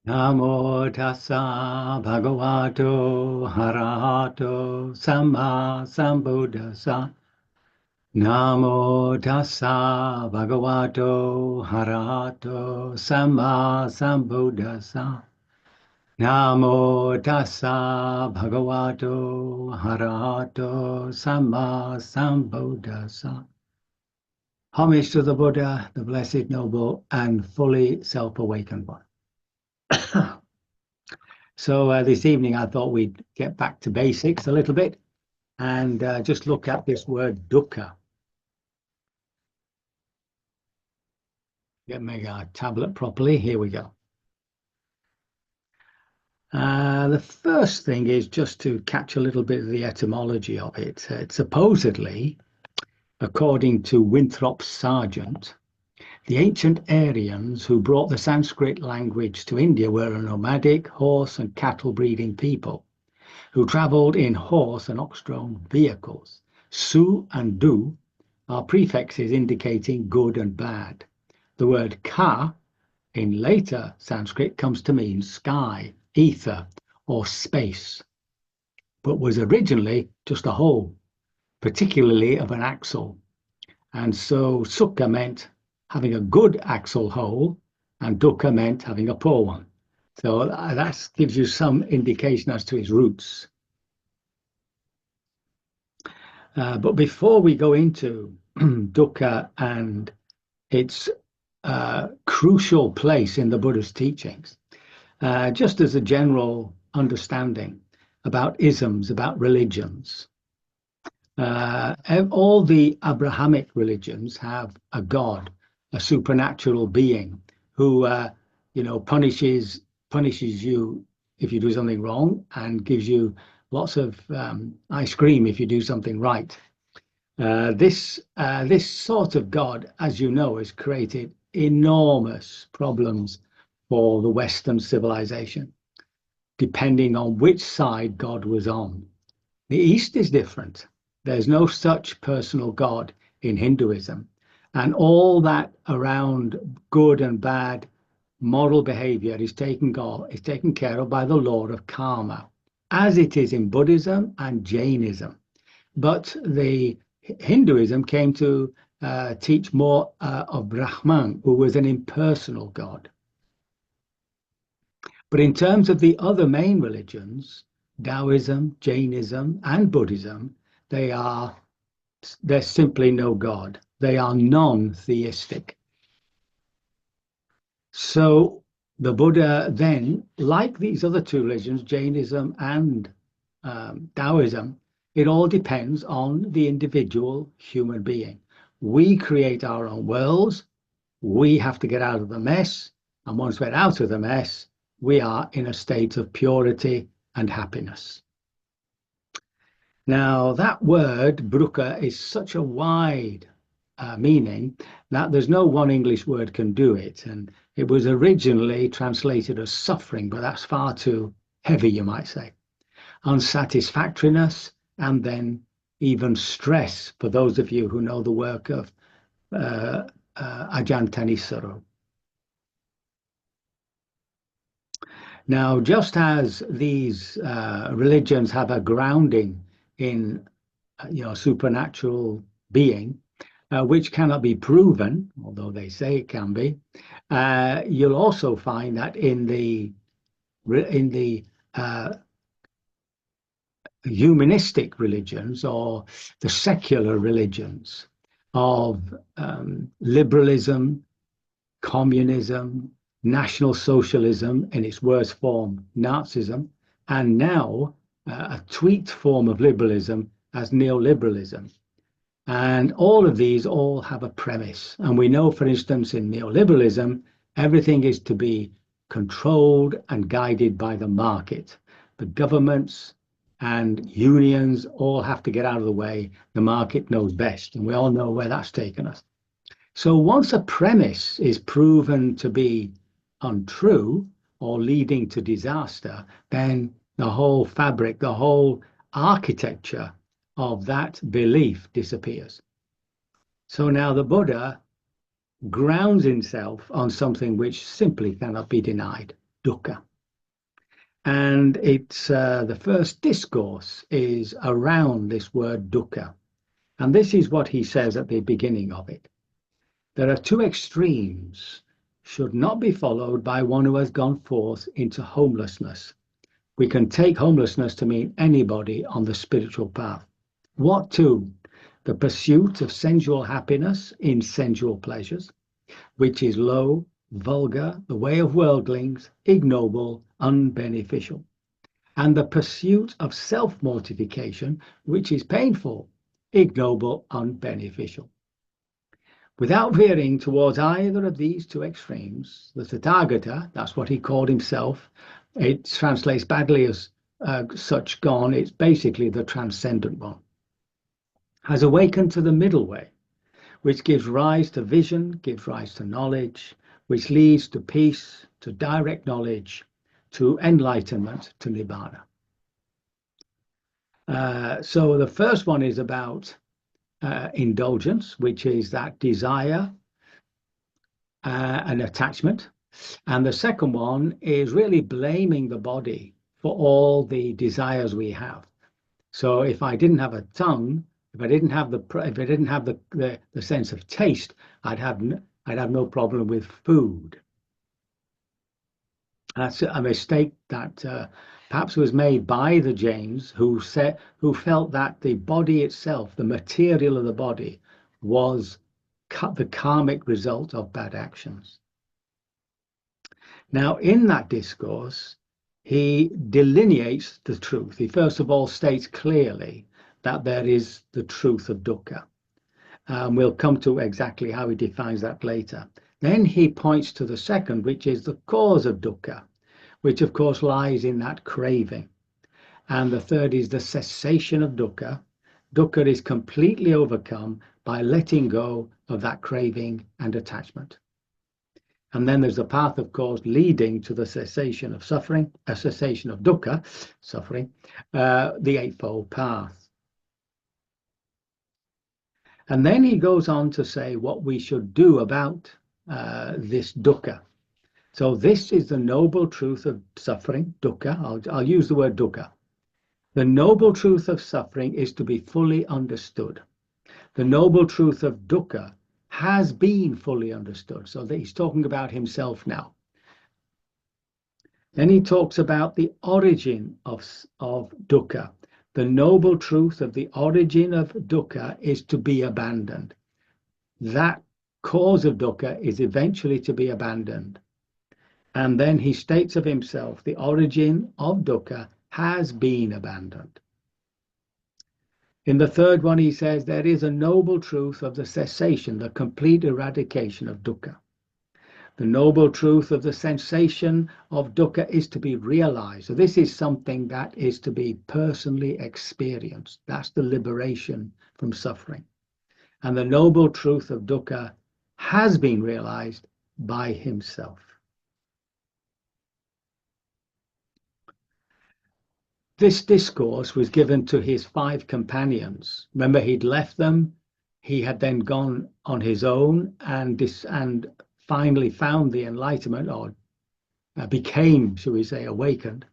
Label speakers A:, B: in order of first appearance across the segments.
A: Namo tassa bhagavato arahato samma sambuddhassa. Namo tassa bhagavato arahato samma sambuddhassa. Namo tassa bhagavato arahato samma sambuddhassa. Homage to the Buddha, the Blessed Noble, and fully self-awakened one. So this evening I thought we'd get back to basics a little bit and just look at this word dukkha. Get make our tablet properly. Here we go. The first thing is just to catch a little bit of the etymology of it. Supposedly, according to Winthrop Sargent, the ancient Aryans who brought the Sanskrit language to India were a nomadic horse and cattle breeding people who travelled in horse and ox-drawn vehicles. Su and Du are prefixes indicating good and bad. The word ka in later Sanskrit comes to mean sky, ether, or space, but was originally just a hole, particularly of an axle. And so sukha meant having a good axle hole, and dukkha meant having a poor one. So that gives you some indication as to its roots. But before we go into dukkha and its crucial place in the Buddha's teachings, just as a general understanding about isms, about religions, all the Abrahamic religions have a God, a supernatural being who, punishes you if you do something wrong and gives you lots of ice cream if you do something right. This sort of God, as you know, has created enormous problems for the Western civilization, depending on which side God was on. The East is different. There's no such personal God in Hinduism. And all that around good and bad moral behavior is taken care of by the law of karma, as it is in Buddhism and Jainism. But the Hinduism came to teach more of Brahman, who was an impersonal God. But in terms of the other main religions, Taoism, Jainism, and Buddhism, there's simply no God. They are non-theistic. So the Buddha then, like these other two religions, Jainism and Taoism, it all depends on the individual human being. We create our own worlds. We have to get out of the mess. And once we're out of the mess, we are in a state of purity and happiness. Now, that word, dukkha, is such a wide meaning that there's no one English word can do it. And it was originally translated as suffering, but that's far too heavy, you might say. Unsatisfactoriness, and then even stress, for those of you who know the work of Ajahn Thanissaro. Now, just as these religions have a grounding in supernatural being, which cannot be proven, although they say it can be, you'll also find that in the humanistic religions or the secular religions of liberalism, communism, National Socialism in its worst form, Nazism, and now a tweaked form of liberalism as neoliberalism. And all of these all have a premise. And we know, for instance, in neoliberalism, everything is to be controlled and guided by the market. The governments and unions all have to get out of the way. The market knows best. And we all know where that's taken us. So once a premise is proven to be untrue or leading to disaster, then the whole fabric, the whole architecture of that belief disappears. So now the Buddha grounds himself on something which simply cannot be denied. Dukkha. And it's the first discourse is around this word dukkha. And this is what he says at the beginning of it. There are two extremes, should not be followed by one who has gone forth into homelessness. We can take homelessness to mean anybody on the spiritual path. What two? The pursuit of sensual happiness in sensual pleasures, which is low, vulgar, the way of worldlings, ignoble, unbeneficial. And the pursuit of self-mortification, which is painful, ignoble, unbeneficial. Without veering towards either of these two extremes, the Tathagata, that's what he called himself, it translates badly as such gone, it's basically the transcendent one, has awakened to the middle way, which gives rise to vision, gives rise to knowledge, which leads to peace, to direct knowledge, to enlightenment, to nibbana. So the first one is about indulgence, which is that desire and attachment. And the second one is really blaming the body for all the desires we have. So if I didn't have a tongue, if I didn't have the sense of taste, I'd have no problem with food. That's a mistake that perhaps was made by the Jains, who felt that the body itself, the material of the body, was the karmic result of bad actions. Now, in that discourse, he delineates the truth. He first of all states clearly that there is the truth of dukkha. We'll come to exactly how he defines that later. Then he points to the second, which is the cause of dukkha, which of course lies in that craving. And the third is the cessation of dukkha. Dukkha is completely overcome by letting go of that craving and attachment. And then there's the path, of course, leading to the cessation of suffering, a cessation of dukkha, suffering, the Eightfold Path. And then he goes on to say what we should do about this dukkha. So this is the noble truth of suffering, dukkha. I'll use the word dukkha. The noble truth of suffering is to be fully understood. The noble truth of dukkha has been fully understood. So that he's talking about himself now. Then he talks about the origin of dukkha. The noble truth of the origin of dukkha is to be abandoned. That cause of dukkha is eventually to be abandoned. And then he states of himself, the origin of dukkha has been abandoned. In the third one, he says, there is a noble truth of the cessation, the complete eradication of dukkha. The noble truth of the sensation of dukkha is to be realized. So this is something that is to be personally experienced. That's the liberation from suffering. And the noble truth of dukkha has been realized by himself. This discourse was given to his 5 companions. Remember, he'd left them. He had then gone on his own and finally found the enlightenment, or became, shall we say, awakened.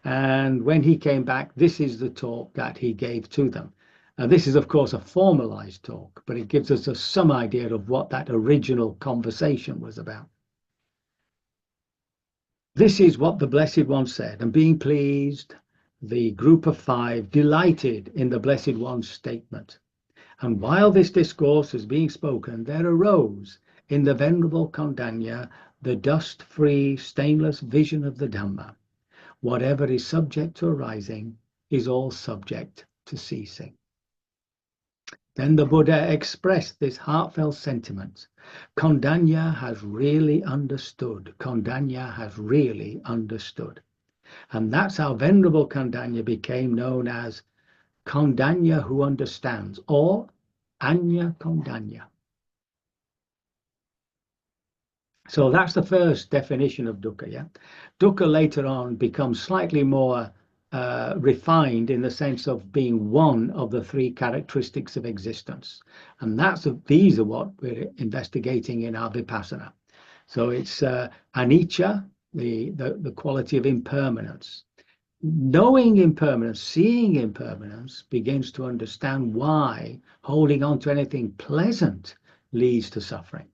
A: And when he came back, this is the talk that he gave to them. Now, this is, of course, a formalized talk, but it gives us some idea of what that original conversation was about. This is what the Blessed One said, and being pleased, the group of 5 delighted in the Blessed One's statement. And while this discourse was being spoken, there arose in the Venerable Kondanya the dust-free, stainless vision of the Dhamma. Whatever is subject to arising is all subject to ceasing. Then the Buddha expressed this heartfelt sentiment. Kondanya has really understood. Kondanya has really understood. And that's how Venerable Kondanya became known as Kondanya who understands, or Anya Kondanya. So that's the first definition of dukkha. Yeah, dukkha later on becomes slightly more refined in the sense of being one of the 3 characteristics of existence, and these are what we're investigating in our vipassana. So it's anicca, the quality of impermanence. Knowing impermanence, seeing impermanence, begins to understand why holding on to anything pleasant leads to suffering,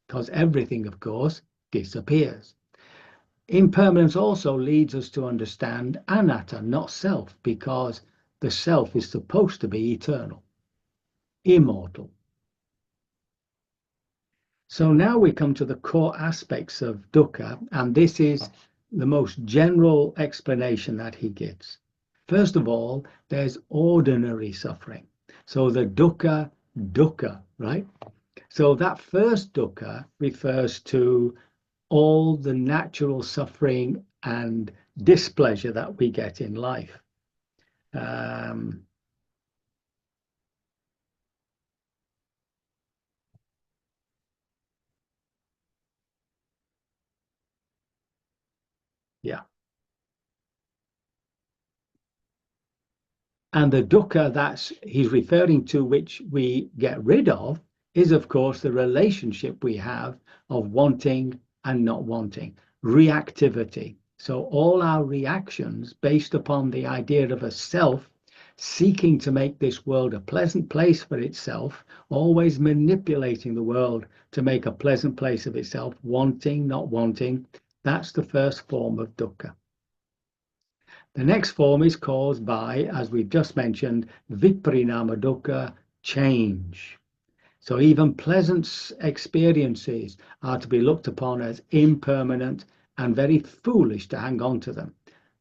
A: because everything, of course, disappears. Impermanence also leads us to understand anatta, not self, because the self is supposed to be eternal, immortal. So now we come to the core aspects of dukkha, and this is the most general explanation that he gives. First of all, there's ordinary suffering. So the dukkha, right? So that first dukkha refers to all the natural suffering and displeasure that we get in life. Yeah. And the dukkha that he's referring to, which we get rid of, is, of course, the relationship we have of wanting and not wanting, reactivity. So all our reactions based upon the idea of a self seeking to make this world a pleasant place for itself, always manipulating the world to make a pleasant place of itself, wanting, not wanting, that's the first form of dukkha. The next form is caused by, as we've just mentioned, viparinama dukkha, change. So even pleasant experiences are to be looked upon as impermanent and very foolish to hang on to them.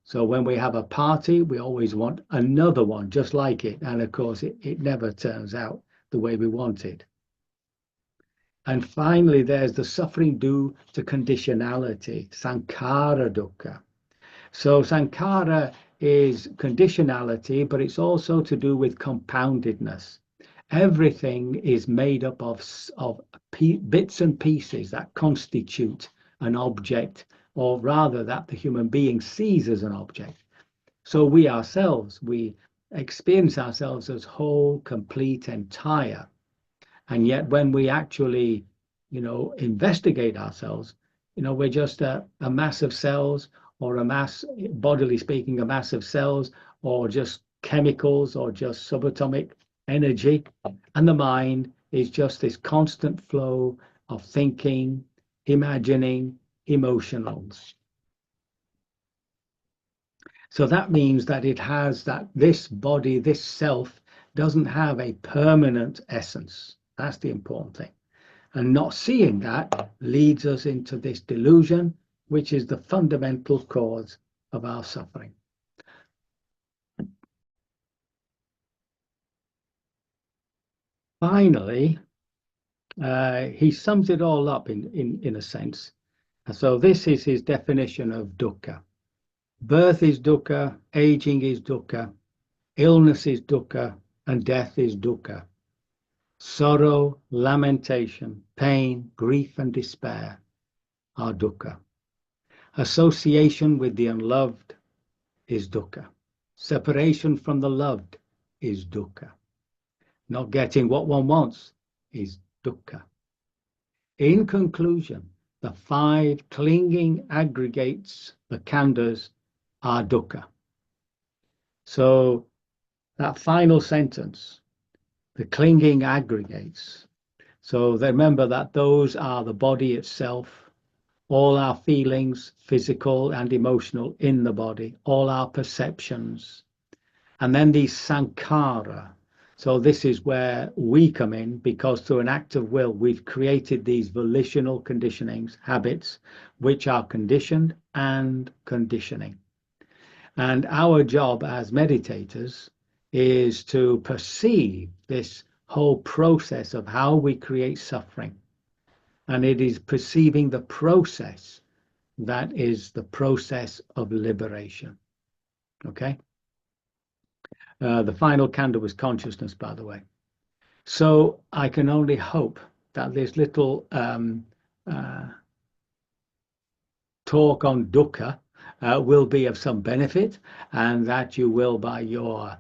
A: So when we have a party, we always want another one just like it. And of course, it never turns out the way we want it. And finally, there's the suffering due to conditionality, sankhara dukkha. So sankhara is conditionality, but it's also to do with compoundedness. Everything is made up of bits and pieces that constitute an object, or rather that the human being sees as an object. So we ourselves, we experience ourselves as whole, complete, entire. And yet when we actually, investigate ourselves, we're just a mass of cells, or a mass, bodily speaking, a mass of cells, or just chemicals, or just subatomic energy. And the mind is just this constant flow of thinking, imagining, emotionals. So that means that it has that this body, this self, doesn't have a permanent essence. That's the important thing. And not seeing that leads us into this delusion, which is the fundamental cause of our suffering. Finally, he sums it all up in a sense. So this is his definition of dukkha. Birth is dukkha, aging is dukkha, illness is dukkha, and death is dukkha. Sorrow, lamentation, pain, grief, and despair are dukkha. Association with the unloved is dukkha. Separation from the loved is dukkha. Not getting what one wants is dukkha. In conclusion, the 5 clinging aggregates, the khandhas, are dukkha. So that final sentence, the clinging aggregates. So remember that those are the body itself, all our feelings, physical and emotional, in the body, all our perceptions, and then these sankhara. So this is where we come in, because through an act of will, we've created these volitional conditionings, habits, which are conditioned and conditioning. And our job as meditators is to perceive this whole process of how we create suffering. And it is perceiving the process that is the process of liberation. Okay? The final khandha was consciousness, by the way. So I can only hope that this little talk on dukkha will be of some benefit, and that you will, by your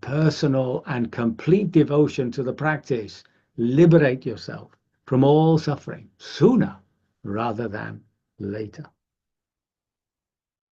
A: personal and complete devotion to the practice, liberate yourself from all suffering sooner rather than later.